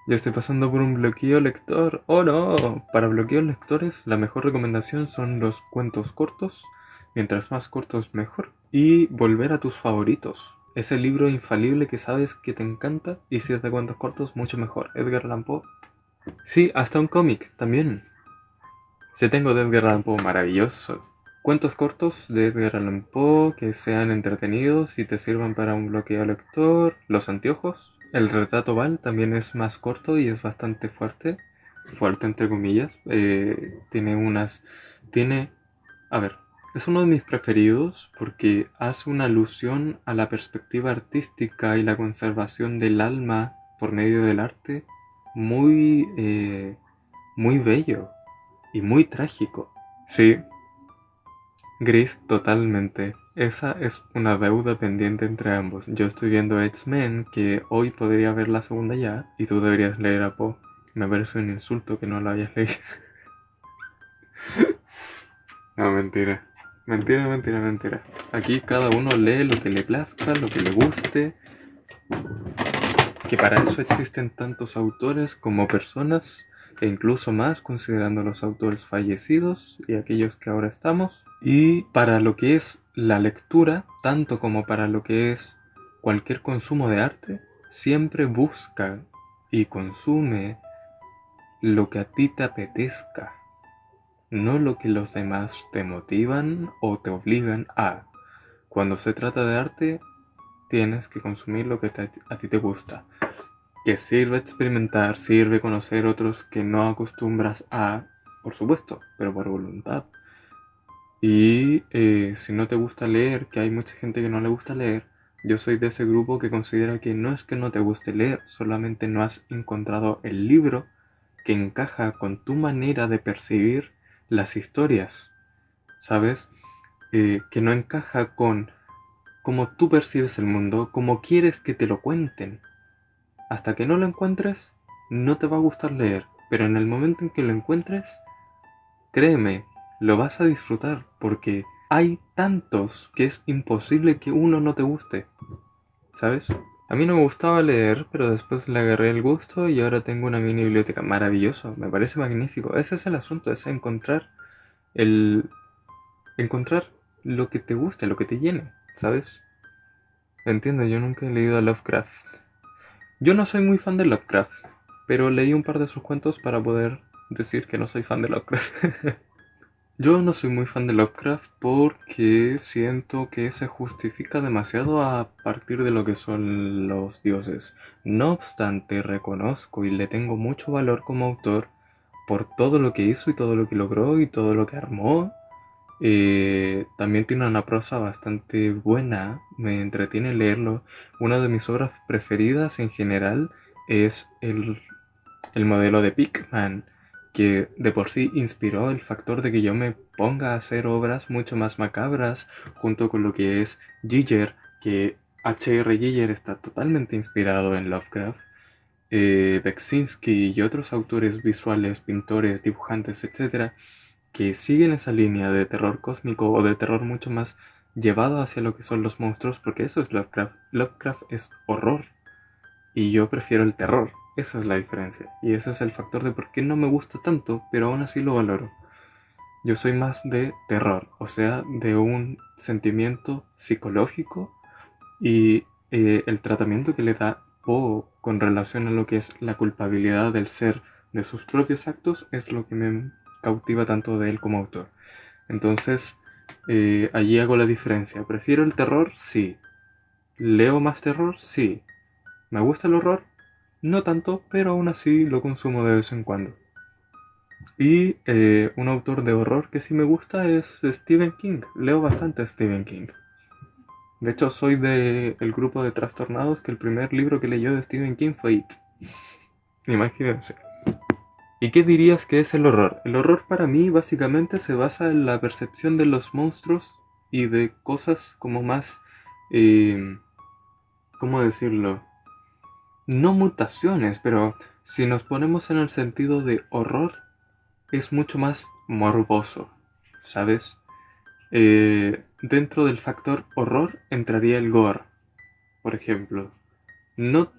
Yo estoy pasando por un bloqueo lector. ¡Oh no! Para bloqueos lectores, la mejor recomendación son los cuentos cortos. Mientras más cortos, mejor. Y volver a tus favoritos. Ese libro infalible que sabes que te encanta. Y si es de cuentos cortos, mucho mejor. Edgar Allan Poe. Sí, hasta un cómic también. Si tengo de Edgar Allan Poe, maravilloso. Cuentos cortos de Edgar Allan Poe que sean entretenidos y te sirvan para un bloqueo lector. Los anteojos. El retrato Val también es más corto y es bastante fuerte. Fuerte entre comillas. Tiene unas... Tiene... A ver, es uno de mis preferidos porque hace una alusión a la perspectiva artística y la conservación del alma por medio del arte muy bello y muy trágico. Sí, Gris totalmente. Esa es una deuda pendiente entre ambos. Yo estoy viendo X-Men, que hoy podría ver la segunda ya, y tú deberías leer a Poe. Me parece un insulto que no lo hayas leído. No, mentira. Mentira, mentira, mentira. Aquí cada uno lee lo que le plazca, lo que le guste, que para eso existen tantos autores como personas, e incluso más considerando los autores fallecidos y aquellos que ahora estamos. Y para lo que es la lectura, tanto como para lo que es cualquier consumo de arte, siempre busca y consume lo que a ti te apetezca, no lo que los demás te motivan o te obligan a. Cuando se trata de arte, tienes que consumir lo que a ti te gusta. Que sirve experimentar, sirve conocer otros que no acostumbras a, por supuesto, pero por voluntad. Y si no te gusta leer, que hay mucha gente que no le gusta leer, yo soy de ese grupo que considera que no es que no te guste leer, solamente no has encontrado el libro que encaja con tu manera de percibir las historias, ¿sabes? Que no encaja con cómo tú percibes el mundo, cómo quieres que te lo cuenten. Hasta que no lo encuentres, no te va a gustar leer, pero en el momento en que lo encuentres, créeme, lo vas a disfrutar porque hay tantos que es imposible que uno no te guste, ¿sabes? A mí no me gustaba leer, pero después le agarré el gusto y ahora tengo una mini biblioteca. Maravilloso, me parece magnífico. Ese es el asunto, es el encontrar lo que te guste, lo que te llene, ¿sabes? Entiendo, yo nunca he leído a Lovecraft. Yo no soy muy fan de Lovecraft, pero leí un par de sus cuentos para poder decir que no soy fan de Lovecraft. Yo no soy muy fan de Lovecraft porque siento que se justifica demasiado a partir de lo que son los dioses. No obstante, reconozco y le tengo mucho valor como autor por todo lo que hizo y todo lo que logró y todo lo que armó. También tiene una prosa bastante buena, me entretiene leerlo. Una de mis obras preferidas en general es el modelo de Pickman, que de por sí inspiró el factor de que yo me ponga a hacer obras mucho más macabras, junto con lo que es Giger, que H.R. Giger está totalmente inspirado en Lovecraft. Beksinski y otros autores visuales, pintores, dibujantes, etcétera, que siguen esa línea de terror cósmico o de terror mucho más llevado hacia lo que son los monstruos, porque eso es Lovecraft. Lovecraft es horror y yo prefiero el terror. Esa es la diferencia. Y ese es el factor de por qué no me gusta tanto, pero aún así lo valoro. Yo soy más de terror, o sea, de un sentimiento psicológico y el tratamiento que le da Poe con relación a lo que es la culpabilidad del ser de sus propios actos es lo que me cautiva tanto de él como autor. Entonces, allí hago la diferencia. ¿Prefiero el terror? Sí. ¿Leo más terror? Sí. ¿Me gusta el horror? No tanto, pero aún así lo consumo de vez en cuando. Y un autor de horror que sí me gusta es Stephen King. Leo bastante a Stephen King. De hecho, soy del grupo de trastornados que el primer libro que leyó de Stephen King fue It. Imagínense. ¿Y qué dirías que es el horror? El horror para mí básicamente se basa en la percepción de los monstruos y de cosas como más... eh, ¿cómo decirlo? No mutaciones, pero si nos ponemos en el sentido de horror, es mucho más morboso, ¿sabes? Dentro del factor horror entraría el gore, por ejemplo. No,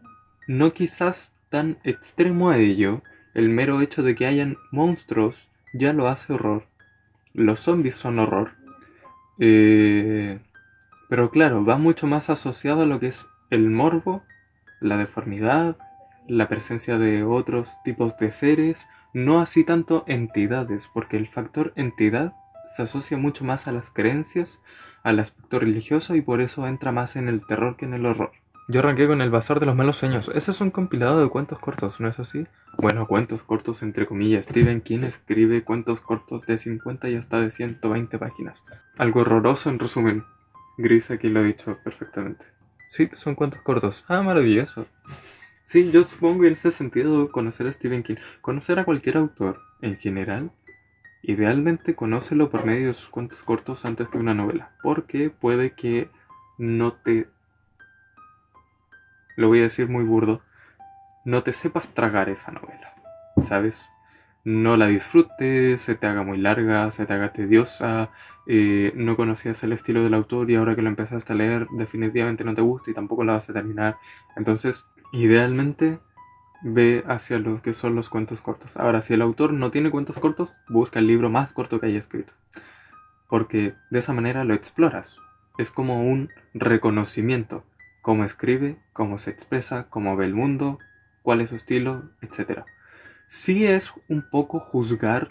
no quizás tan extremo a ello, el mero hecho de que hayan monstruos ya lo hace horror. Los zombies son horror. Pero claro, va mucho más asociado a lo que es el morbo, la deformidad, la presencia de otros tipos de seres, no así tanto entidades, porque el factor entidad se asocia mucho más a las creencias, al aspecto religioso y por eso entra más en el terror que en el horror. Yo arranqué con El Bazar de los Malos Sueños. Ese es un compilado de cuentos cortos, ¿no es así? Bueno, cuentos cortos entre comillas. Stephen King escribe cuentos cortos de 50 y hasta de 120 páginas. Algo horroroso en resumen. Gris aquí lo ha dicho perfectamente. Sí, son cuentos cortos. Ah, maravilloso. Sí, yo supongo que en ese sentido conocer a Stephen King, conocer a cualquier autor en general, idealmente conócelo por medio de sus cuentos cortos antes que una novela, porque puede que no te, lo voy a decir muy burdo, no te sepas tragar esa novela, ¿sabes? No la disfrutes, se te haga muy larga, se te haga tediosa, no conocías el estilo del autor y ahora que lo empezaste a leer definitivamente no te gusta y tampoco la vas a terminar. Entonces, idealmente ve hacia lo que son los cuentos cortos. Ahora, si el autor no tiene cuentos cortos, busca el libro más corto que haya escrito, porque de esa manera lo exploras. Es como un reconocimiento, cómo escribe, cómo se expresa, cómo ve el mundo, cuál es su estilo, etc. Sí es un poco juzgar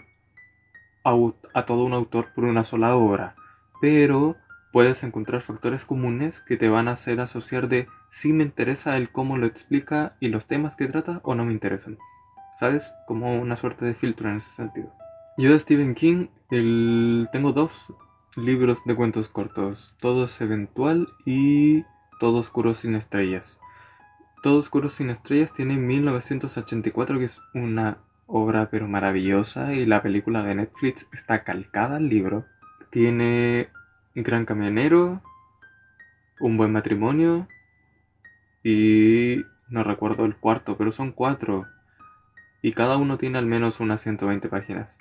a todo un autor por una sola obra, pero puedes encontrar factores comunes que te van a hacer asociar de si me interesa el cómo lo explica y los temas que trata o no me interesan. ¿Sabes? Como una suerte de filtro en ese sentido. Yo de Stephen King tengo dos libros de cuentos cortos. Todo es eventual y Todo oscuro sin estrellas. Todo oscuro sin estrellas tiene 1984, que es una obra pero maravillosa, y la película de Netflix está calcada al libro. Tiene Gran Camionero, Un buen matrimonio y no recuerdo el cuarto, pero son cuatro y cada uno tiene al menos unas 120 páginas.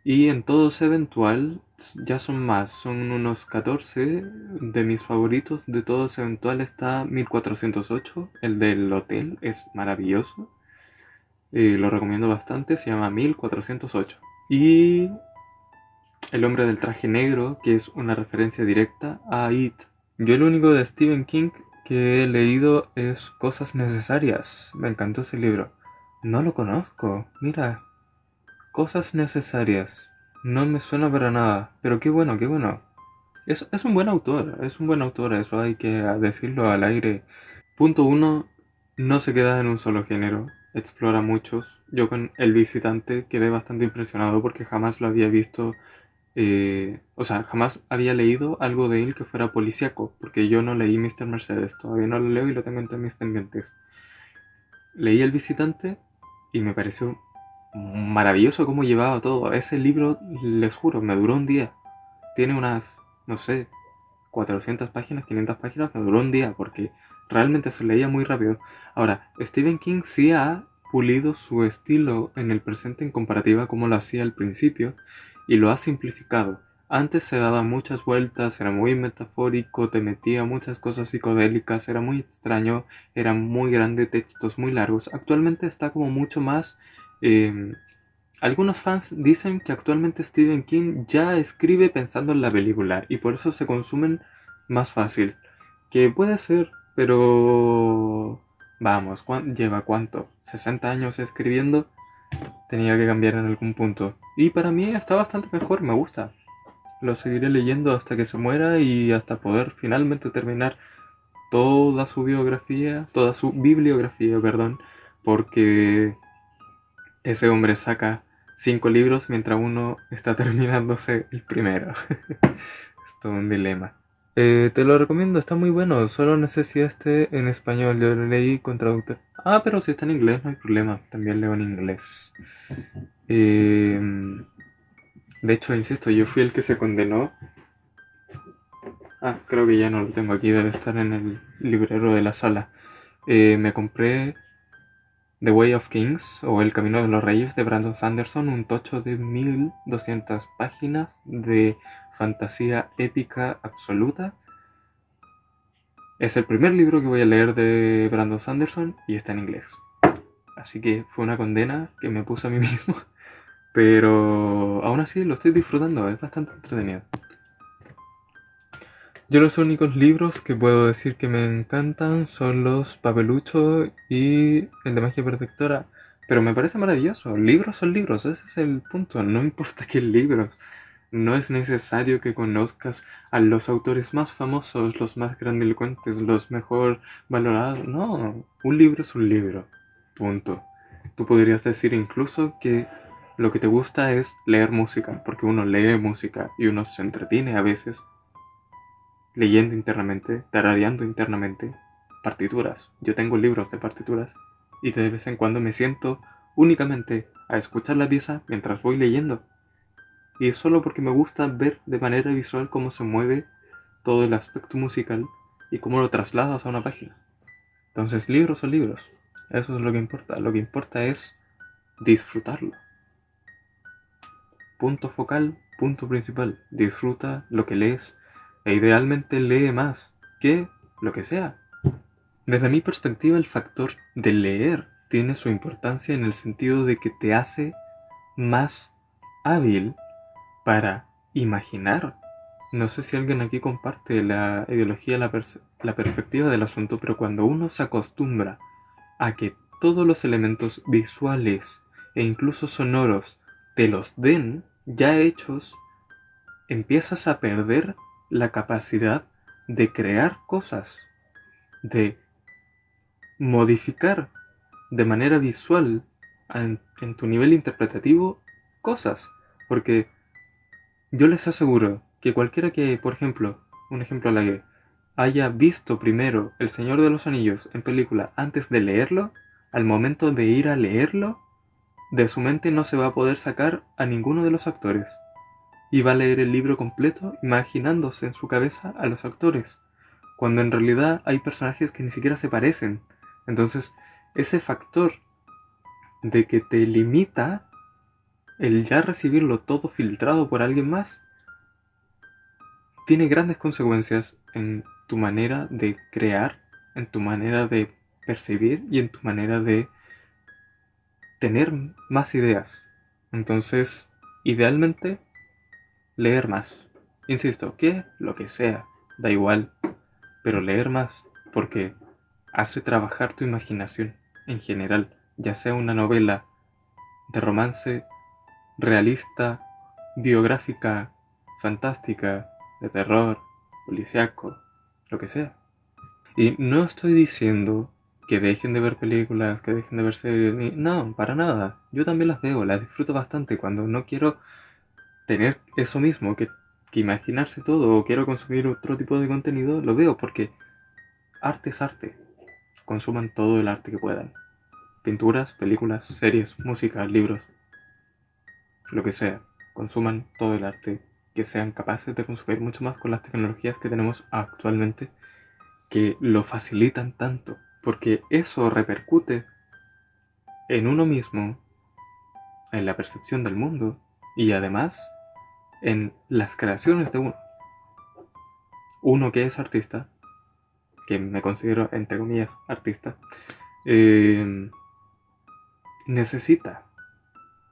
Y en Todos Eventual ya son más, son unos 14. De mis favoritos de Todos Eventual está 1408, el del hotel, es maravilloso. Lo recomiendo bastante, se llama 1408. Y El hombre del traje negro, que es una referencia directa a It. Yo lo único de Stephen King que he leído es Cosas Necesarias. Me encantó ese libro. No lo conozco, mira. Cosas Necesarias. No me suena para nada, pero qué bueno, qué bueno. Es un buen autor, es un buen autor, eso hay que decirlo al aire. Punto uno, no se queda en un solo género, explora muchos. Yo con El Visitante quedé bastante impresionado porque jamás lo había visto, o sea, jamás había leído algo de él que fuera policíaco, porque yo no leí Mr. Mercedes, todavía no lo leo y lo tengo entre mis pendientes. Leí El Visitante y me pareció maravilloso cómo llevaba todo. Ese libro, les juro, me duró un día. Tiene unas, no sé, 400 páginas, 500 páginas, me duró un día porque realmente se leía muy rápido. Ahora, Stephen King sí ha pulido su estilo en el presente en comparativa como lo hacía al principio y lo ha simplificado. Antes se daba muchas vueltas, era muy metafórico, te metía muchas cosas psicodélicas, era muy extraño, era muy grande, textos muy largos. Actualmente está como mucho más... algunos fans dicen que actualmente Stephen King ya escribe pensando en la película y por eso se consumen más fácil. Que puede ser, pero... Vamos, ¿lleva cuánto? ¿60 años escribiendo? Tenía que cambiar en algún punto. Y para mí está bastante mejor, me gusta. Lo seguiré leyendo hasta que se muera y hasta poder finalmente terminar toda su biografía, toda su bibliografía, perdón, porque ese hombre saca 5 libros mientras uno está terminándose el primero. Es todo un dilema. Te lo recomiendo, está muy bueno. Solo necesita esté en español. Yo lo leí con traductor. Ah, pero si está en inglés no hay problema. También leo en inglés. Eh, de hecho, insisto, yo fui el que se condenó. Ah, creo que ya no lo tengo aquí. Debe estar en el librero de la sala. Me compré The Way of Kings o El Camino de los Reyes de Brandon Sanderson, un tocho de 1200 páginas de fantasía épica absoluta. Es el primer libro que voy a leer de Brandon Sanderson y está en inglés. así que fue una condena que me puse a mí mismo. Pero aún así lo estoy disfrutando, es bastante entretenido. Yo los únicos libros que puedo decir que me encantan son los Papelucho y el de Magia Protectora. Pero me parece maravilloso. Libros son libros, ese es el punto. No importa qué libros. No es necesario que conozcas a los autores más famosos, los más grandilocuentes, los mejor valorados. No, un libro es un libro. Punto. Tú podrías decir incluso que lo que te gusta es leer música, porque uno lee música y uno se entretiene a veces leyendo internamente, tarareando internamente partituras. Yo tengo libros de partituras y de vez en cuando me siento únicamente a escuchar la pieza mientras voy leyendo. Y es solo porque me gusta ver de manera visual cómo se mueve todo el aspecto musical y cómo lo trasladas a una página. Entonces, libros son libros. Eso es lo que importa. Lo que importa es disfrutarlo. Punto focal, punto principal. Disfruta lo que lees e idealmente lee más que lo que sea. Desde mi perspectiva, el factor de leer tiene su importancia en el sentido de que te hace más hábil para imaginar. No sé si alguien aquí comparte la ideología, la perspectiva del asunto, pero cuando uno se acostumbra a que todos los elementos visuales e incluso sonoros te los den ya hechos, empiezas a perder la capacidad de crear cosas, de modificar de manera visual en tu nivel interpretativo cosas. Porque yo les aseguro que cualquiera que, por ejemplo, un ejemplo al aire, haya visto primero El Señor de los Anillos en película antes de leerlo, al momento de ir a leerlo, de su mente no se va a poder sacar a ninguno de los actores. Y va a leer el libro completo imaginándose en su cabeza a los actores, cuando en realidad hay personajes que ni siquiera se parecen. Entonces, ese factor de que te limita el ya recibirlo todo filtrado por alguien más, tiene grandes consecuencias en tu manera de crear, en tu manera de percibir y en tu manera de tener más ideas. Entonces, idealmente, leer más. Insisto, que lo que sea, da igual, pero leer más, porque hace trabajar tu imaginación en general, ya sea una novela de romance, realista, biográfica, fantástica, de terror, policíaco, lo que sea. Y no estoy diciendo que dejen de ver películas, que dejen de ver series, ni... No, para nada. Yo también las veo, las disfruto bastante cuando no quiero tener eso mismo, que imaginarse todo o quiero consumir otro tipo de contenido, lo veo porque arte es arte. Consuman todo el arte que puedan. Pinturas, películas, series, música, libros, lo que sea. Consuman todo el arte que sean capaces de consumir, mucho más con las tecnologías que tenemos actualmente que lo facilitan tanto, porque eso repercute en uno mismo, en la percepción del mundo y además en las creaciones de uno. Uno que es artista, que me considero entre comillas artista, eh, necesita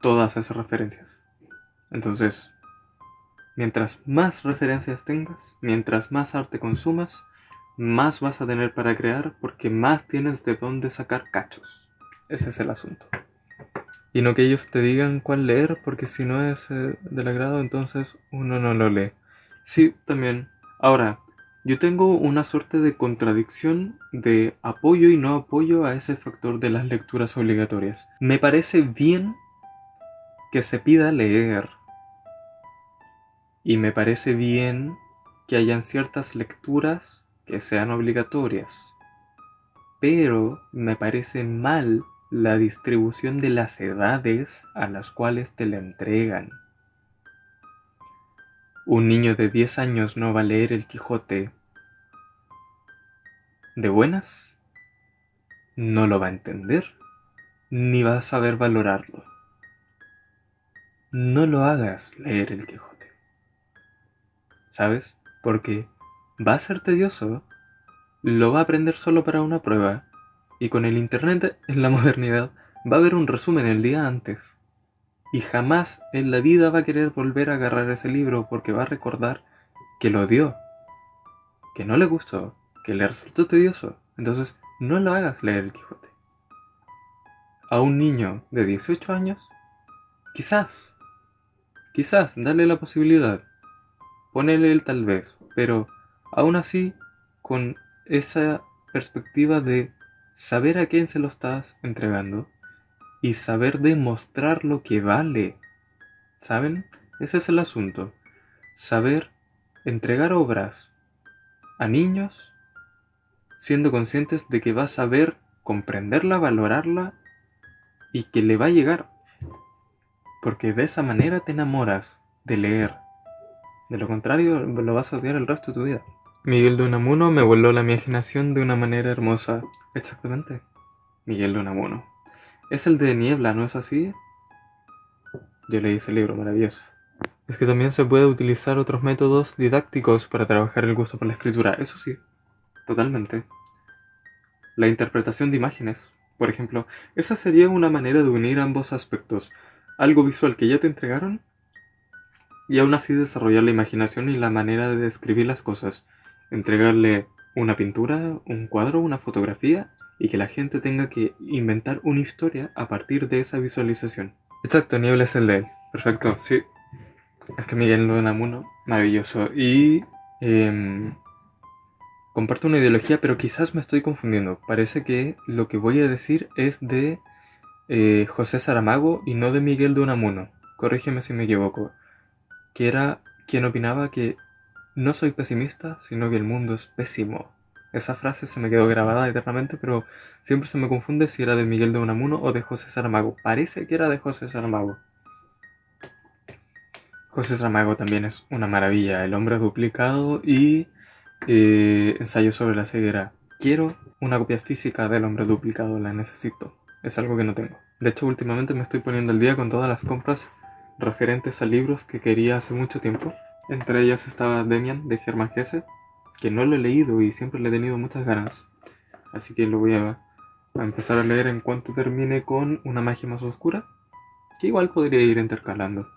todas esas referencias. Entonces, mientras más referencias tengas, mientras más arte consumas, más vas a tener para crear porque más tienes de dónde sacar cachos. Ese es el asunto. Y no que ellos te digan cuál leer, porque si no es del agrado, entonces uno no lo lee. Sí, también. Ahora, yo tengo una suerte de contradicción de apoyo y no apoyo a ese factor de las lecturas obligatorias. Me parece bien que se pida leer. Y me parece bien que hayan ciertas lecturas que sean obligatorias. Pero me parece mal la distribución de las edades a las cuales te la entregan. Un niño de 10 años no va a leer El Quijote de buenas, no lo va a entender, ni va a saber valorarlo. No lo hagas leer El Quijote, ¿sabes? Porque va a ser tedioso, lo va a aprender solo para una prueba, y con el internet en la modernidad va a ver un resumen el día antes. Y jamás en la vida va a querer volver a agarrar ese libro porque va a recordar que lo odió, que no le gustó, que le resultó tedioso. Entonces, no lo hagas leer el Quijote. A un niño de 18 años, quizás, dale la posibilidad. Ponele el tal vez, pero aún así, con esa perspectiva de saber a quién se lo estás entregando y saber demostrar lo que vale. ¿Saben? Ese es el asunto. Saber entregar obras a niños siendo conscientes de que vas a saber comprenderla, valorarla y que le va a llegar. Porque de esa manera te enamoras de leer. De lo contrario, lo vas a odiar el resto de tu vida. Miguel de Unamuno me voló la imaginación de una manera hermosa. Exactamente. Miguel de Unamuno. Es el de Niebla, ¿no es así? Yo leí ese libro, maravilloso. Es que también se puede utilizar otros métodos didácticos para trabajar el gusto por la escritura, eso sí, totalmente. La interpretación de imágenes, por ejemplo, esa sería una manera de unir ambos aspectos. Algo visual que ya te entregaron y aún así desarrollar la imaginación y la manera de describir las cosas. Entregarle una pintura, un cuadro, una fotografía y que la gente tenga que inventar una historia a partir de esa visualización. Exacto, Niebla es el de él. Perfecto, sí. Es que Miguel de Unamuno, maravilloso. Y comparto una ideología, pero quizás me estoy confundiendo. Parece que lo que voy a decir es de José Saramago y no de Miguel de Unamuno. Corrígeme si me equivoco. Que era quien opinaba que no soy pesimista, sino que el mundo es pésimo. Esa frase se me quedó grabada eternamente, pero siempre se me confunde si era de Miguel de Unamuno o de José Saramago. Parece que era de José Saramago. José Saramago también es una maravilla. El hombre duplicado y ensayo sobre la ceguera. Quiero una copia física del hombre duplicado, la necesito. Es algo que no tengo. De hecho, últimamente me estoy poniendo al día con todas las compras referentes a libros que quería hace mucho tiempo. Entre ellas estaba Demian de Hermann Hesse, que no lo he leído y siempre le he tenido muchas ganas. Así que lo voy a empezar a leer en cuanto termine con Una magia más oscura, que igual podría ir intercalando.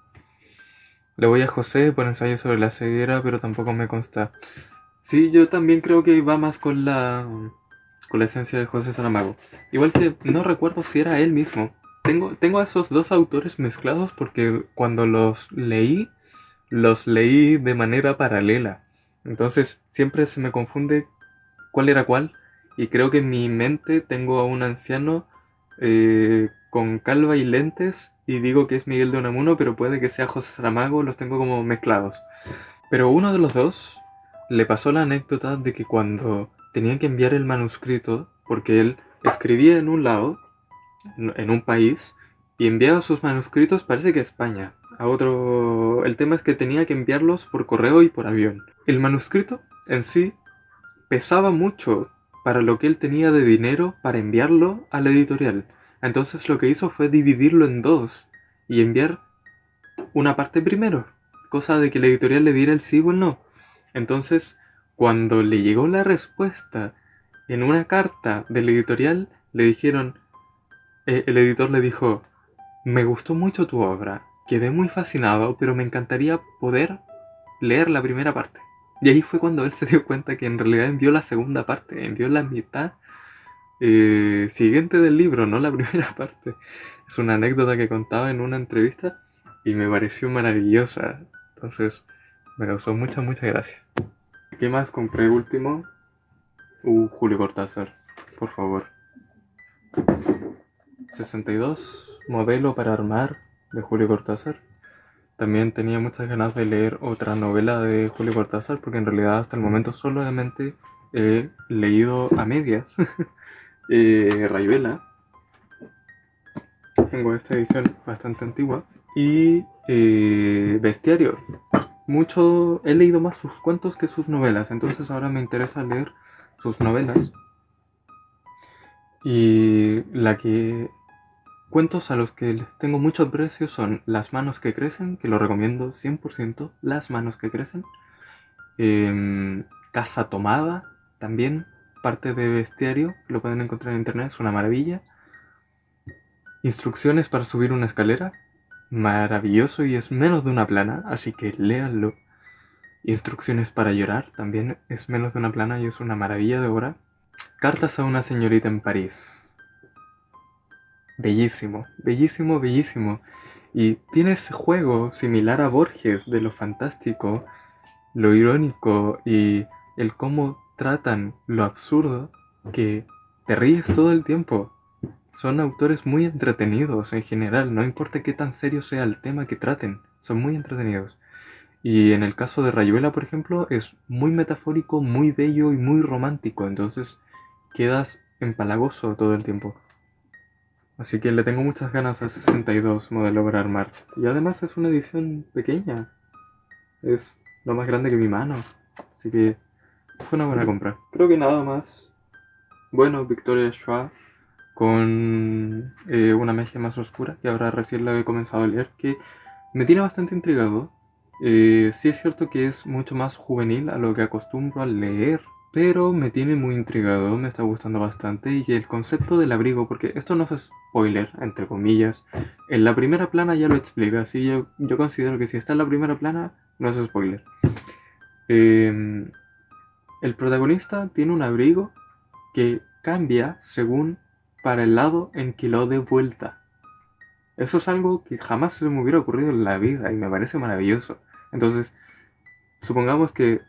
Le voy a José por ensayo sobre la ceguera, pero tampoco me consta. Sí, yo también creo que va más con la esencia de José Saramago. Igual que no recuerdo si era él mismo. Tengo a esos dos autores mezclados porque cuando los leí de manera paralela. Entonces siempre se me confunde cuál era cuál. Y creo que en mi mente tengo a un anciano con calva y lentes y digo que es Miguel de Unamuno, pero puede que sea José Saramago, los tengo como mezclados. Pero uno de los dos le pasó la anécdota de que cuando tenía que enviar el manuscrito, porque él escribía en un lado, en un país, y enviaba sus manuscritos, parece que a España, a otro... El tema es que tenía que enviarlos por correo y por avión. El manuscrito en sí pesaba mucho para lo que él tenía de dinero para enviarlo a la editorial. Entonces lo que hizo fue dividirlo en dos y enviar una parte primero, cosa de que la editorial le diera el sí o el no. Entonces, cuando le llegó la respuesta en una carta de la editorial, le dijeron, el editor le dijo, me gustó mucho tu obra, quedé muy fascinado, pero me encantaría poder leer la primera parte. Y ahí fue cuando él se dio cuenta que en realidad envió la segunda parte, envió la mitad siguiente del libro, no la primera parte. Es una anécdota que contaba en una entrevista y me pareció maravillosa. Entonces me causó mucha gracia. ¿Qué más compré último? Julio Cortázar, por favor. 62, modelo para armar, de Julio Cortázar. También tenía muchas ganas de leer otra novela de Julio Cortázar, porque en realidad hasta el momento solamente he leído a medias Rayuela. Tengo esta edición bastante antigua. Y Bestiario. Mucho, he leído más sus cuentos que sus novelas, entonces ahora me interesa leer sus novelas. Y cuentos a los que les tengo mucho aprecio son Las manos que crecen, que lo recomiendo 100%, Las manos que crecen. Casa tomada, también parte de Bestiario, lo pueden encontrar en internet, es una maravilla. Instrucciones para subir una escalera, maravilloso y es menos de una plana, así que léanlo. Instrucciones para llorar, también es menos de una plana y es una maravilla de obra. Cartas a una señorita en París. Bellísimo, bellísimo, bellísimo. Y tiene ese juego similar a Borges de lo fantástico, lo irónico y el cómo tratan lo absurdo, que te ríes todo el tiempo. Son autores muy entretenidos en general, no importa qué tan serio sea el tema que traten, son muy entretenidos. Y en el caso de Rayuela, por ejemplo, es muy metafórico, muy bello y muy romántico, entonces quedas empalagoso todo el tiempo. Así que le tengo muchas ganas al 62 Modelo para armar. Y además es una edición pequeña, es lo más grande que mi mano, así que fue una buena compra. Creo que nada más. Bueno, Victoria Schwab con una magia más oscura, que ahora recién la he comenzado a leer, que me tiene bastante intrigado. Sí es cierto que es mucho más juvenil a lo que acostumbro a leer, pero me tiene muy intrigado, me está gustando bastante. Y el concepto del abrigo, porque esto no es spoiler, entre comillas, en la primera plana ya lo explica, así yo considero que si está en la primera plana, no es spoiler. El protagonista tiene un abrigo que cambia según para el lado en que lo dé vuelta. Eso es algo que jamás se me hubiera ocurrido en la vida y me parece maravilloso. Entonces, supongamos que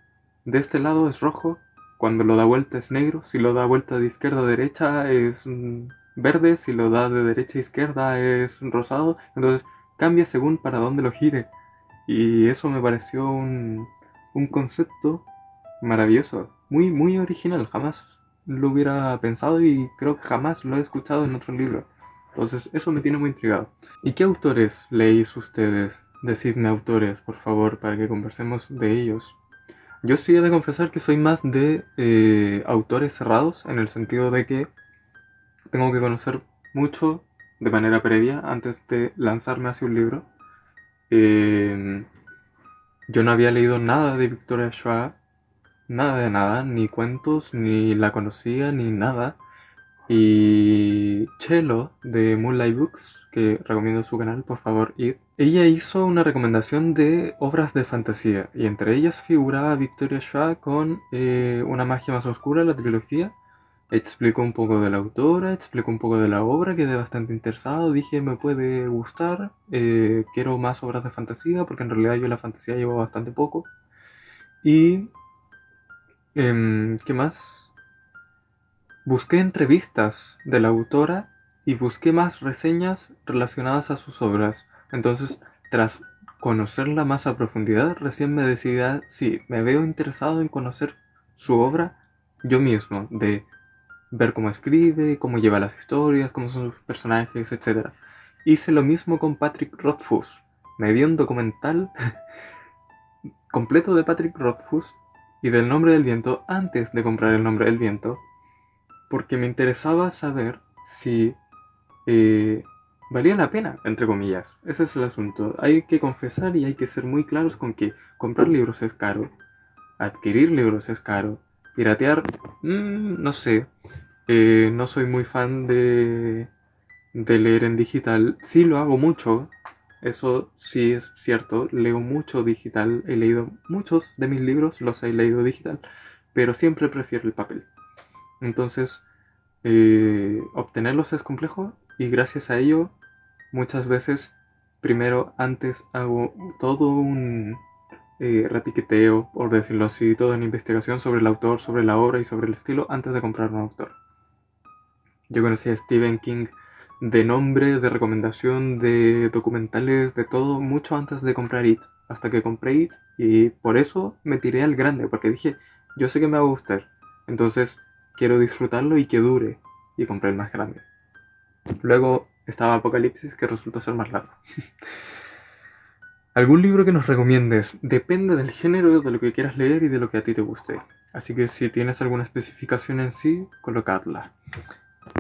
de este lado es rojo, cuando lo da vuelta es negro, si lo da vuelta de izquierda a derecha es verde, si lo da de derecha a izquierda es rosado, entonces cambia según para dónde lo gire. Y eso me pareció un concepto maravilloso, muy, muy original, jamás lo hubiera pensado y creo que jamás lo he escuchado en otro libro. Entonces eso me tiene muy intrigado. ¿Y qué autores leéis ustedes? Decidme autores, por favor, para que conversemos de ellos. Yo sí he de confesar que soy más de autores cerrados, en el sentido de que tengo que conocer mucho de manera previa antes de lanzarme hacia un libro. Eh, yo no había leído nada de Victoria Schwab, nada de nada, ni cuentos, ni la conocía, ni nada. Y Chelo de Moonlight Books, que recomiendo su canal, por favor, id. Ella hizo una recomendación de obras de fantasía, y entre ellas figuraba Victoria Schwab con Una magia más oscura, la trilogía. Explicó un poco de la autora, explicó un poco de la obra, quedé bastante interesado, dije me puede gustar, quiero más obras de fantasía, porque en realidad yo la fantasía llevo bastante poco. Y ¿qué más? Busqué entrevistas de la autora y busqué más reseñas relacionadas a sus obras. Entonces, tras conocerla más a profundidad, recién me decidí si me veo interesado en conocer su obra yo mismo, de ver cómo escribe, cómo lleva las historias, cómo son sus personajes, etc. Hice lo mismo con Patrick Rothfuss. Me vi un documental completo de Patrick Rothfuss y del Nombre del Viento antes de comprar El Nombre del Viento, porque me interesaba saber si valía la pena, entre comillas. Ese es el asunto. Hay que confesar y hay que ser muy claros con que comprar libros es caro, adquirir libros es caro, piratear, no sé. No soy muy fan de leer en digital. Sí lo hago mucho, eso sí es cierto. Leo mucho digital, he leído muchos de mis libros, los he leído digital, pero siempre prefiero el papel. Entonces, obtenerlos es complejo y gracias a ello muchas veces primero antes hago todo un repiqueteo, por decirlo así, toda una investigación sobre el autor, sobre la obra y sobre el estilo antes de comprar un autor. Yo conocí a Stephen King de nombre, de recomendación, de documentales, de todo, mucho antes de comprar It. Hasta que compré It y por eso me tiré al grande, porque dije, yo sé que me va a gustar, entonces quiero disfrutarlo y que dure. Y compré el más grande. Luego estaba Apocalipsis, que resultó ser más largo. ¿Algún libro que nos recomiendes? Depende del género, de lo que quieras leer y de lo que a ti te guste. Así que si tienes alguna especificación en sí, colocadla.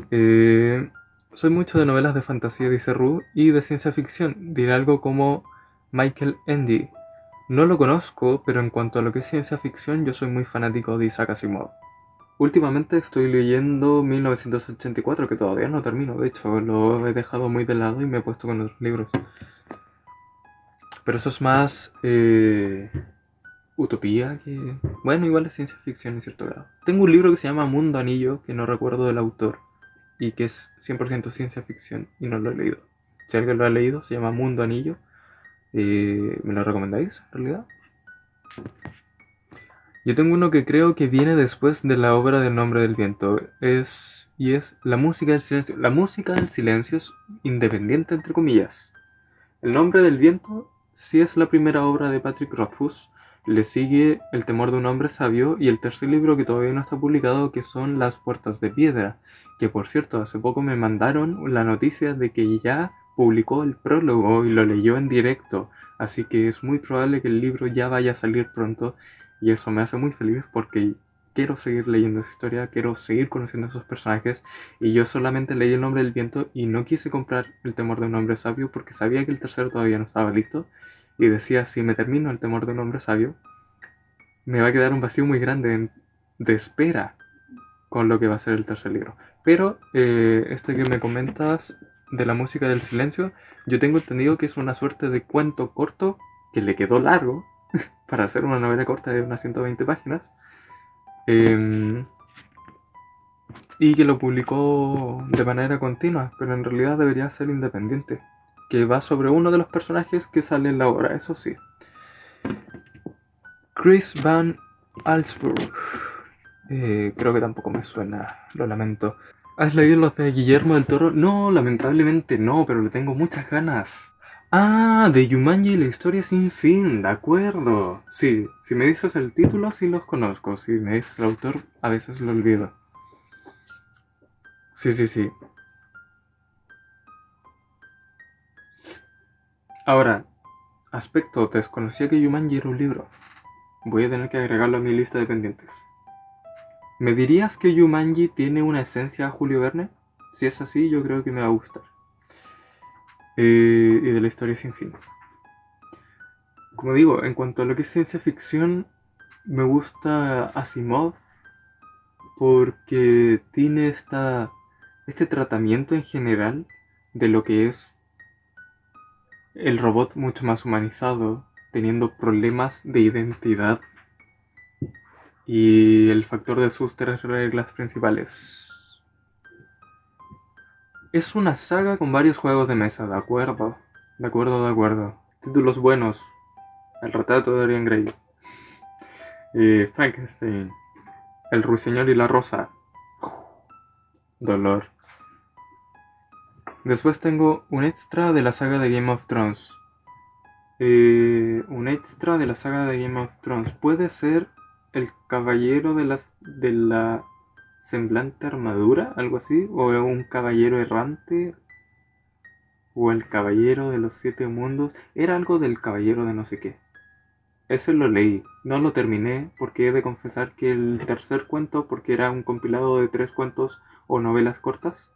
Soy mucho de novelas de fantasía, dice Ru, y de ciencia ficción. Diré algo como Michael Ende. No lo conozco, pero en cuanto a lo que es ciencia ficción, yo soy muy fanático de Isaac Asimov. Últimamente estoy leyendo 1984, que todavía no termino, de hecho lo he dejado muy de lado y me he puesto con otros libros. Pero eso es más utopía que... Bueno, igual es ciencia ficción en cierto grado. Tengo un libro que se llama Mundo Anillo, que no recuerdo del autor, y que es 100% ciencia ficción, y no lo he leído. Si alguien lo ha leído, se llama Mundo Anillo. ¿Me lo recomendáis, en realidad? Yo tengo uno que creo que viene después de la obra del Nombre del Viento. Es La música del silencio. La música del silencio es independiente, entre comillas. El Nombre del Viento sí es la primera obra de Patrick Rothfuss. Le sigue El temor de un hombre sabio y el tercer libro que todavía no está publicado, que son Las puertas de piedra. Que por cierto, hace poco me mandaron la noticia de que ya publicó el prólogo y lo leyó en directo. Así que es muy probable que el libro ya vaya a salir pronto. Y eso me hace muy feliz porque quiero seguir leyendo esa historia, quiero seguir conociendo a esos personajes. Y yo solamente leí El Nombre del Viento y no quise comprar El temor de un hombre sabio porque sabía que el tercero todavía no estaba listo. Y decía, si me termino El temor de un hombre sabio, me va a quedar un vacío muy grande de espera con lo que va a ser el tercer libro. Pero este que me comentas de la música del silencio, yo tengo entendido que es una suerte de cuento corto que le quedó largo para hacer una novela corta de unas 120 páginas. Y que lo publicó de manera continua, pero en realidad debería ser independiente, que va sobre uno de los personajes que sale en la obra, eso sí. Chris Van Allsburg. Creo que tampoco me suena, lo lamento. ¿Has leído los de Guillermo del Toro? No, lamentablemente no, pero le tengo muchas ganas. Ah, de Jumanji y la historia sin fin, de acuerdo. Sí, si me dices el título, sí los conozco. Si me dices el autor, a veces lo olvido. Sí, sí, sí. Ahora, aspecto, desconocía que Jumanji era un libro. Voy a tener que agregarlo a mi lista de pendientes. ¿Me dirías que Jumanji tiene una esencia a Julio Verne? Si es así, yo creo que me va a gustar. Y de la historia sin fin. Como digo, en cuanto a lo que es ciencia ficción, me gusta Asimov porque tiene este tratamiento en general de lo que es el robot mucho más humanizado, teniendo problemas de identidad y el factor de sus tres reglas principales. Es una saga con varios juegos de mesa, de acuerdo. De acuerdo, de acuerdo. Títulos buenos. El retrato de Dorian Gray. Frankenstein. El ruiseñor y la rosa. Dolor. Después tengo un extra de la saga de Game of Thrones. Un extra de la saga de Game of Thrones. Puede ser el caballero de la semblante armadura, algo así, o un caballero errante, o el caballero de los siete mundos. Era algo del caballero de no sé qué. Ese lo leí, no lo terminé porque he de confesar que el tercer cuento, porque era un compilado de 3 cuentos o novelas cortas.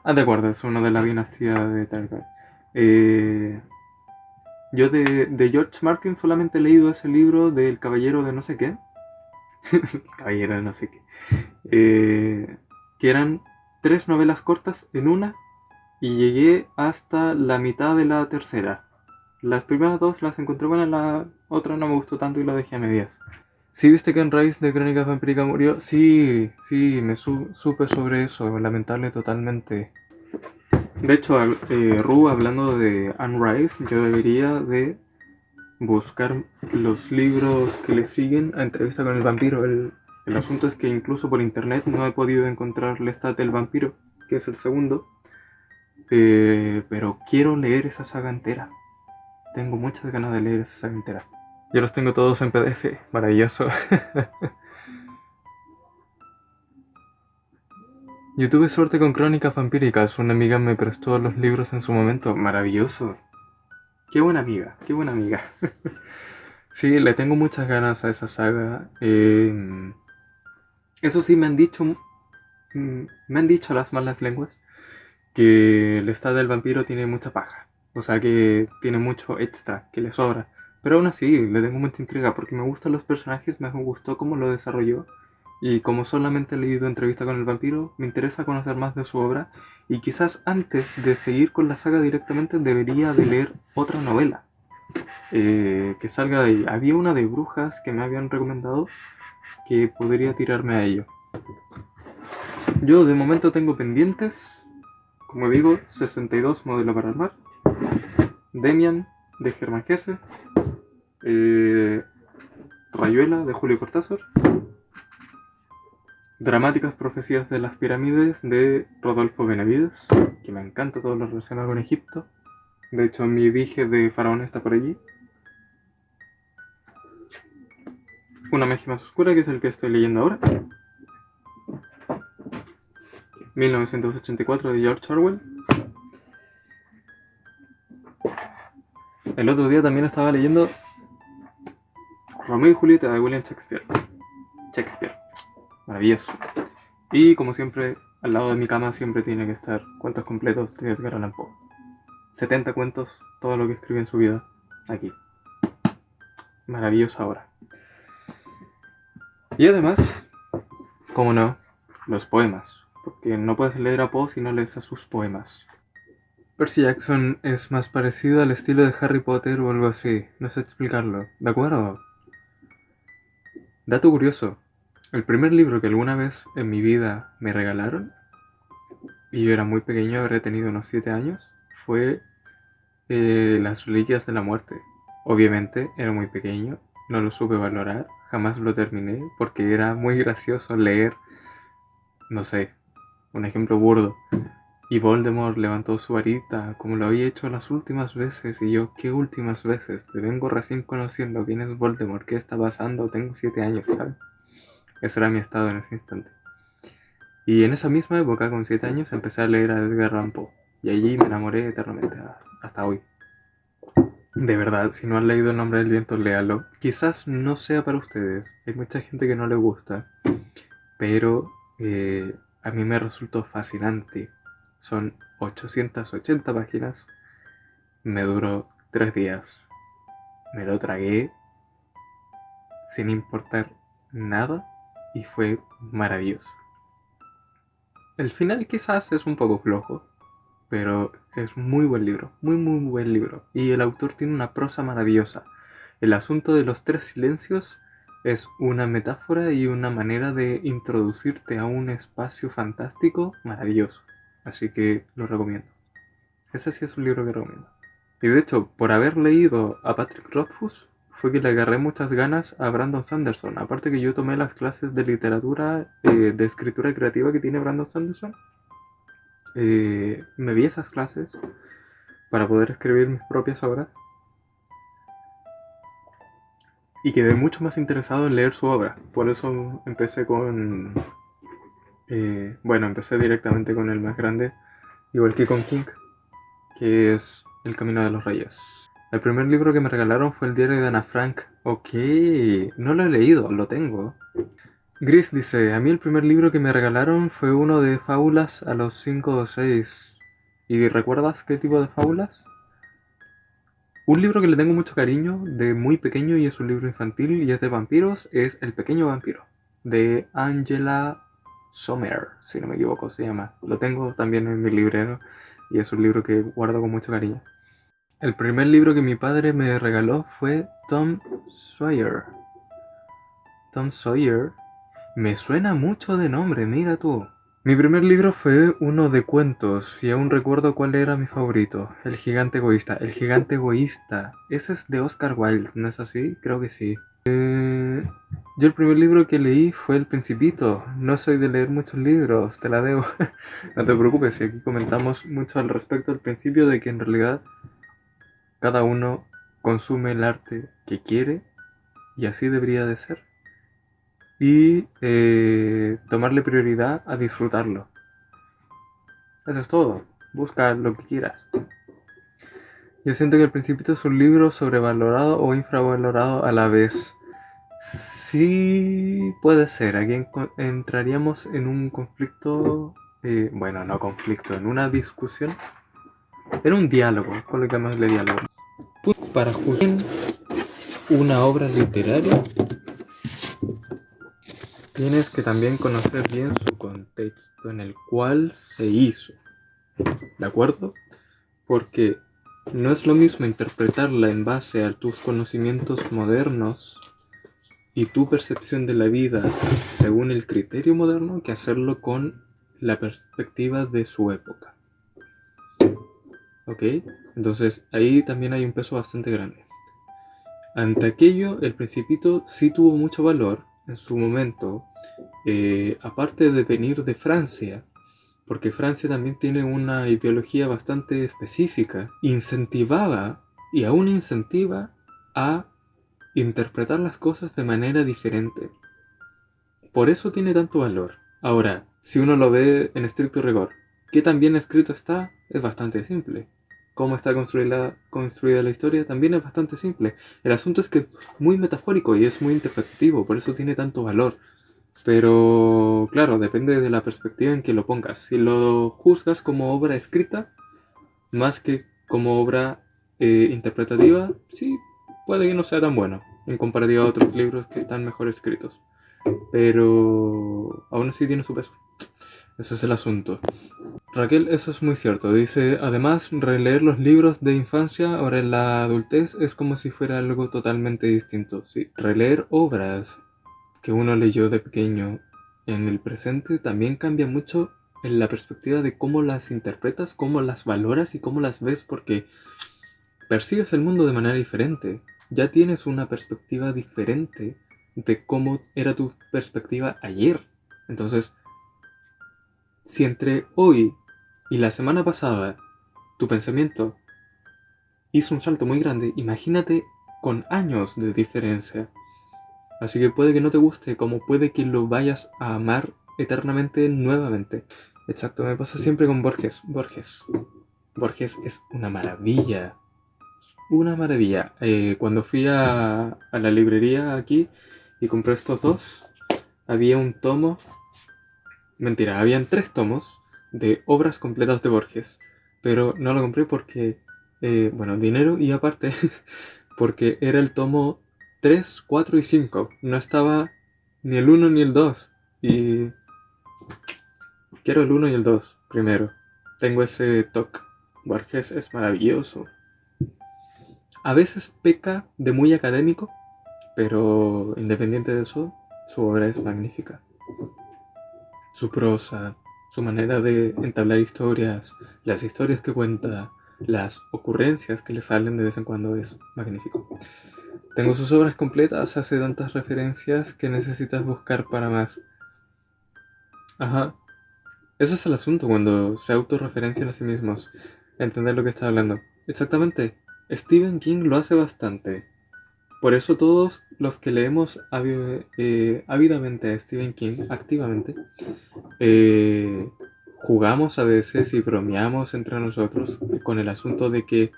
Ah, de acuerdo, es uno de la dinastía de Targaryen. Yo de George Martin solamente he leído ese libro del caballero de no sé qué. Caballero de no sé qué. Que eran 3 novelas cortas en una y llegué hasta la mitad de la tercera. Las primeras 2 las encontré buenas, la otra no me gustó tanto y la dejé a medias. ¿Sí viste que en Raíz de Crónicas Vampíricas murió? Sí, sí, me supe sobre eso, lamentable totalmente. De hecho, Ru, hablando de Anne Rice, yo debería de buscar los libros que le siguen a Entrevista con el vampiro. El asunto es que incluso por internet no he podido encontrar Lestat del vampiro, que es el segundo. Pero quiero leer esa saga entera. Tengo muchas ganas de leer esa saga entera. Yo los tengo todos en PDF, maravilloso. Yo tuve suerte con Crónicas Vampíricas, una amiga me prestó los libros en su momento, maravilloso. Qué buena amiga, qué buena amiga. Sí, le tengo muchas ganas a esa saga. Eso sí, me han dicho las malas lenguas que el estado del vampiro tiene mucha paja. O sea que tiene mucho extra, que le sobra. Pero aún así, le tengo mucha intriga porque me gustan los personajes, me gustó cómo lo desarrolló. Y como solamente he leído Entrevista con el vampiro, me interesa conocer más de su obra. Y quizás antes de seguir con la saga directamente, debería de leer otra novela que salga de ahí. Había una de brujas que me habían recomendado que podría tirarme a ello. Yo de momento tengo pendientes, como digo, 62 Modelo para el Mar, Demian de Germán Hesse, Rayuela de Julio Cortázar, Dramáticas Profecías de las Pirámides de Rodolfo Benavides, que me encanta todo lo relacionado con Egipto. De hecho, mi dije de Faraón está por allí. Una magia más oscura, que es el que estoy leyendo ahora. 1984 de George Orwell. El otro día también estaba leyendo Romeo y Julieta de William Shakespeare. Maravilloso. Y como siempre, al lado de mi cama siempre tiene que estar cuentos completos de Edgar Allan Poe. 70 cuentos, todo lo que escribe en su vida, aquí. Maravillosa obra. Y además, como no, los poemas. Porque no puedes leer a Poe si no lees a sus poemas. Percy Jackson es más parecido al estilo de Harry Potter o algo así. No sé explicarlo. ¿De acuerdo? Dato curioso. El primer libro que alguna vez en mi vida me regalaron, y yo era muy pequeño, habré tenido unos 7 años, fue Las Reliquias de la Muerte. Obviamente era muy pequeño, no lo supe valorar, jamás lo terminé porque era muy gracioso leer, no sé, un ejemplo burdo. Y Voldemort levantó su varita como lo había hecho las últimas veces, y yo, ¿qué últimas veces? Te vengo recién conociendo, ¿quién es Voldemort? ¿Qué está pasando? Tengo 7 años, ¿sabes? Ese era mi estado en ese instante. Y en esa misma época, con 7 años, empecé a leer a Edgar Allan Poe. Y allí me enamoré eternamente, hasta hoy. De verdad, si no han leído El Nombre del Viento, léalo. Quizás no sea para ustedes, hay mucha gente que no le gusta, pero a mí me resultó fascinante. Son 880 páginas, me duró 3 días. Me lo tragué sin importar nada y fue maravilloso. El final quizás es un poco flojo, pero es muy buen libro, muy buen libro. Y el autor tiene una prosa maravillosa. El asunto de los 3 silencios es una metáfora y una manera de introducirte a un espacio fantástico maravilloso. Así que lo recomiendo. Ese sí es un libro que recomiendo. Y de hecho, por haber leído a Patrick Rothfuss, fue que le agarré muchas ganas a Brandon Sanderson. Aparte que yo tomé las clases de literatura, de escritura creativa que tiene Brandon Sanderson. Me vi esas clases para poder escribir mis propias obras. Y quedé mucho más interesado en leer su obra. Por eso empecé con... empecé directamente con el más grande, igual que con King, que es El Camino de los Reyes. El primer libro que me regalaron fue el diario de Ana Frank. Ok, no lo he leído, lo tengo. Gris dice, a mí el primer libro que me regalaron fue uno de fábulas a los 5 o 6. ¿Y recuerdas qué tipo de fábulas? Un libro que le tengo mucho cariño de muy pequeño y es un libro infantil y es de vampiros, es El Pequeño Vampiro, de Angela Sommer, si no me equivoco se llama. Lo tengo también en mi librero y es un libro que guardo con mucho cariño. El primer libro que mi padre me regaló fue Tom Sawyer. Tom Sawyer me suena mucho de nombre, mira tú. Mi primer libro fue uno de cuentos y aún recuerdo cuál era mi favorito, El Gigante Egoísta. El Gigante Egoísta, ese es de Oscar Wilde, ¿no es así? Creo que sí. Yo el primer libro que leí fue El Principito. No soy de leer muchos libros, te la debo. No te preocupes, si aquí comentamos mucho al respecto al principio de que en realidad cada uno consume el arte que quiere y así debería de ser. Y tomarle prioridad a disfrutarlo. Eso es todo. Busca lo que quieras. Yo siento que El Principito es un libro sobrevalorado o infravalorado a la vez. Sí, puede ser. Aquí entraríamos en un conflicto. No conflicto, en una discusión. En un diálogo, con lo que llamarle diálogo. Para juzgar una obra literaria, tienes que también conocer bien su contexto en el cual se hizo, ¿de acuerdo? Porque no es lo mismo interpretarla en base a tus conocimientos modernos y tu percepción de la vida según el criterio moderno que hacerlo con la perspectiva de su época. ¿Ok? Entonces ahí también hay un peso bastante grande. Ante aquello, El Principito sí tuvo mucho valor en su momento, aparte de venir de Francia, porque Francia también tiene una ideología bastante específica, incentivaba y aún incentiva a interpretar las cosas de manera diferente. Por eso tiene tanto valor. Ahora, si uno lo ve en estricto rigor, ¿qué tan bien escrito está? Es bastante simple. ¿Cómo está construida la historia? También es bastante simple. El asunto es que es muy metafórico y es muy interpretativo, por eso tiene tanto valor. Pero, claro, depende de la perspectiva en que lo pongas. Si lo juzgas como obra escrita, más que como obra interpretativa, sí, puede que no sea tan bueno, en comparativa a otros libros que están mejor escritos. Pero aún así tiene su peso. Ese es el asunto. Raquel, eso es muy cierto. Dice, además, releer los libros de infancia ahora en la adultez es como si fuera algo totalmente distinto. Sí, releer obras que uno leyó de pequeño en el presente también cambia mucho en la perspectiva de cómo las interpretas, cómo las valoras y cómo las ves, porque percibes el mundo de manera diferente. Ya tienes una perspectiva diferente de cómo era tu perspectiva ayer. Entonces, si entre hoy y la semana pasada tu pensamiento hizo un salto muy grande, imagínate con años de diferencia. Así que puede que no te guste, como puede que lo vayas a amar eternamente nuevamente. Exacto, me pasa siempre con Borges. Borges es una maravilla. Una maravilla. Cuando fui a la librería aquí y compré estos dos, había un tomo. Mentira, habían 3 tomos de obras completas de Borges. Pero no lo compré porque, bueno, dinero y aparte, porque era el tomo 3, 4 y 5. No estaba ni el 1 ni el 2. Y quiero el 1 y el 2 primero. Tengo ese toque. Borges es maravilloso. A veces peca de muy académico, pero independiente de eso, su obra es magnífica. Su prosa, su manera de entablar historias, las historias que cuenta, las ocurrencias que le salen de vez en cuando es magnífico. Tengo sus obras completas, hace tantas referencias que necesitas buscar para más. Ajá. Eso es el asunto cuando se autorreferencian a sí mismos. Entender lo que está hablando. Exactamente. Stephen King lo hace bastante. Por eso todos los que leemos ávidamente a Stephen King, activamente, eh, jugamos a veces y bromeamos entre nosotros con el asunto de que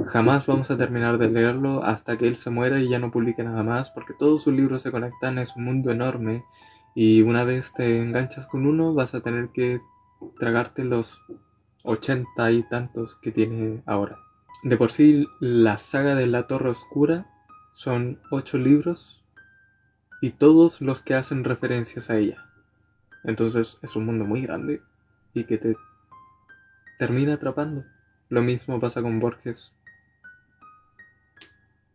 jamás vamos a terminar de leerlo hasta que él se muera y ya no publique nada más, porque todos sus libros se conectan, es un mundo enorme y una vez te enganchas con uno vas a tener que tragarte los 80 y tantos que tiene ahora. De por sí, la saga de la Torre Oscura son 8 libros y todos los que hacen referencias a ella. Entonces es un mundo muy grande y que te termina atrapando. Lo mismo pasa con Borges,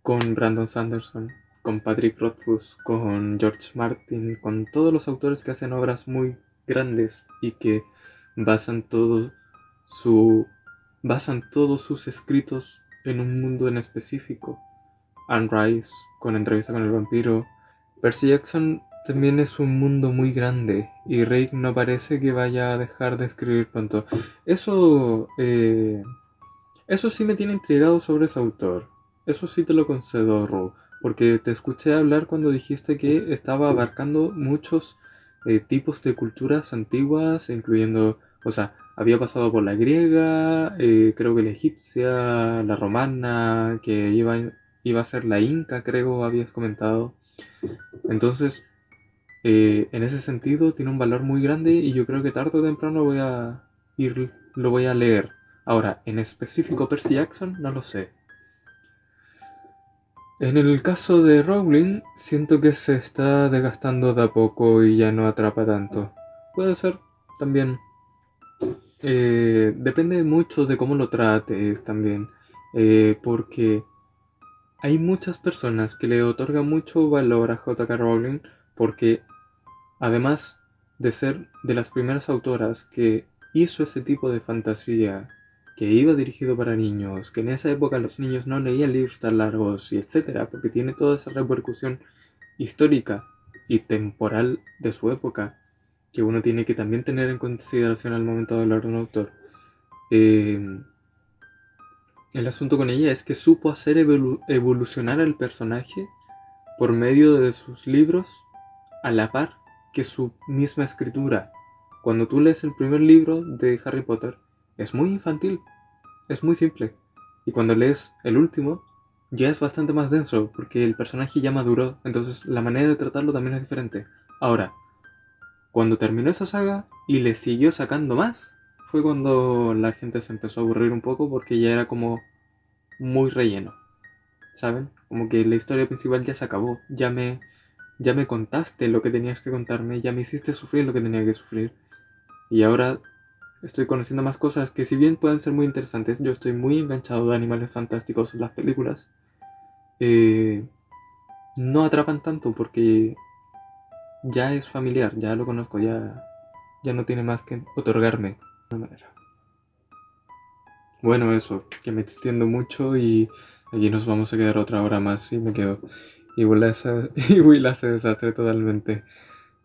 con Brandon Sanderson, con Patrick Rothfuss, con George Martin, con todos los autores que hacen obras muy grandes y que basan todo su basan todos sus escritos en un mundo en específico. Anne Rice, con Entrevista con el vampiro. Percy Jackson también es un mundo muy grande y Rick no parece que vaya a dejar de escribir pronto. Eso sí me tiene intrigado sobre ese autor. Eso sí te lo concedo, Ru, porque te escuché hablar cuando dijiste que estaba abarcando muchos tipos de culturas antiguas, incluyendo, o sea, había pasado por la griega, creo que la egipcia, la romana, que iba a ser la inca, creo, habías comentado. Entonces, en ese sentido, tiene un valor muy grande y yo creo que tarde o temprano lo voy a leer. Ahora, en específico Percy Jackson, no lo sé. En el caso de Rowling, siento que se está desgastando de a poco y ya no atrapa tanto. Puede ser también. Depende mucho de cómo lo trates también. Porque hay muchas personas que le otorgan mucho valor a J.K. Rowling porque además de ser de las primeras autoras que hizo ese tipo de fantasía, que iba dirigido para niños, que en esa época los niños no leían libros tan largos y etcétera, porque tiene toda esa repercusión histórica y temporal de su época que uno tiene que también tener en consideración al momento de hablar de un autor. Eh, el asunto con ella es que supo hacer evolucionar al personaje por medio de sus libros a la par que su misma escritura. Cuando tú lees el primer libro de Harry Potter, es muy infantil, es muy simple. Y cuando lees el último, ya es bastante más denso, porque el personaje ya maduró, entonces la manera de tratarlo también es diferente. Ahora, cuando terminó esa saga y le siguió sacando más, fue cuando la gente se empezó a aburrir un poco porque ya era como muy relleno, ¿saben? Como que la historia principal ya se acabó, ya me contaste lo que tenías que contarme, ya me hiciste sufrir lo que tenía que sufrir. Y ahora estoy conociendo más cosas que si bien pueden ser muy interesantes, yo estoy muy enganchado de Animales Fantásticos en las películas. eh, no atrapan tanto porque ya es familiar, ya lo conozco, ya no tiene más que otorgarme de una manera. Bueno, eso, que me extiendo mucho y aquí nos vamos a quedar otra hora más y me quedo. Y y Will hace desastre totalmente.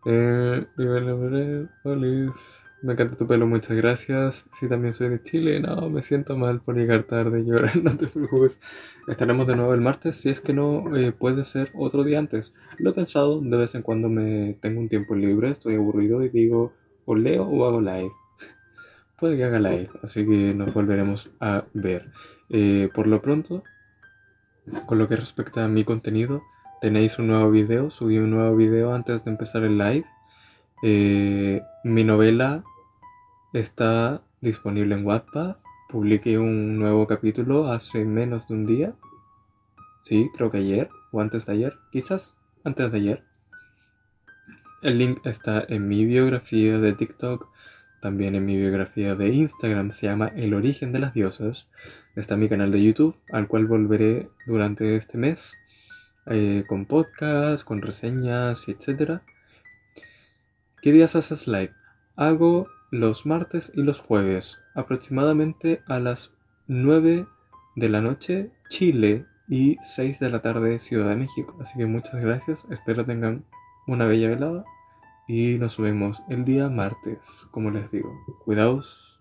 Y bueno, Olis, me encanta tu pelo, muchas gracias. Sí, también soy de Chile. No, me siento mal por llegar tarde y llorar, no te preocupes. Estaremos de nuevo el martes, si es que no, puede ser otro día antes. Lo he pensado, de vez en cuando me tengo un tiempo libre, estoy aburrido y digo, o leo o hago live. Puede que haga live, así que nos volveremos a ver. Por lo pronto, con lo que respecta a mi contenido, tenéis un nuevo video, subí un nuevo video antes de empezar el live. Mi novela está disponible en Wattpad. Publiqué un nuevo capítulo hace menos de un día. Sí, creo que ayer o antes de ayer, quizás antes de ayer. El link está en mi biografía de TikTok, también en mi biografía de Instagram, se llama El origen de las diosas. Está mi canal de YouTube, al cual volveré durante este mes, con podcasts, con reseñas, etc. ¿Qué días haces live? Hago los martes y los jueves, aproximadamente a las 9 de la noche, Chile, y 6 de la tarde, Ciudad de México. Así que muchas gracias, espero tengan una bella velada y nos vemos el día martes, como les digo. Cuidaos.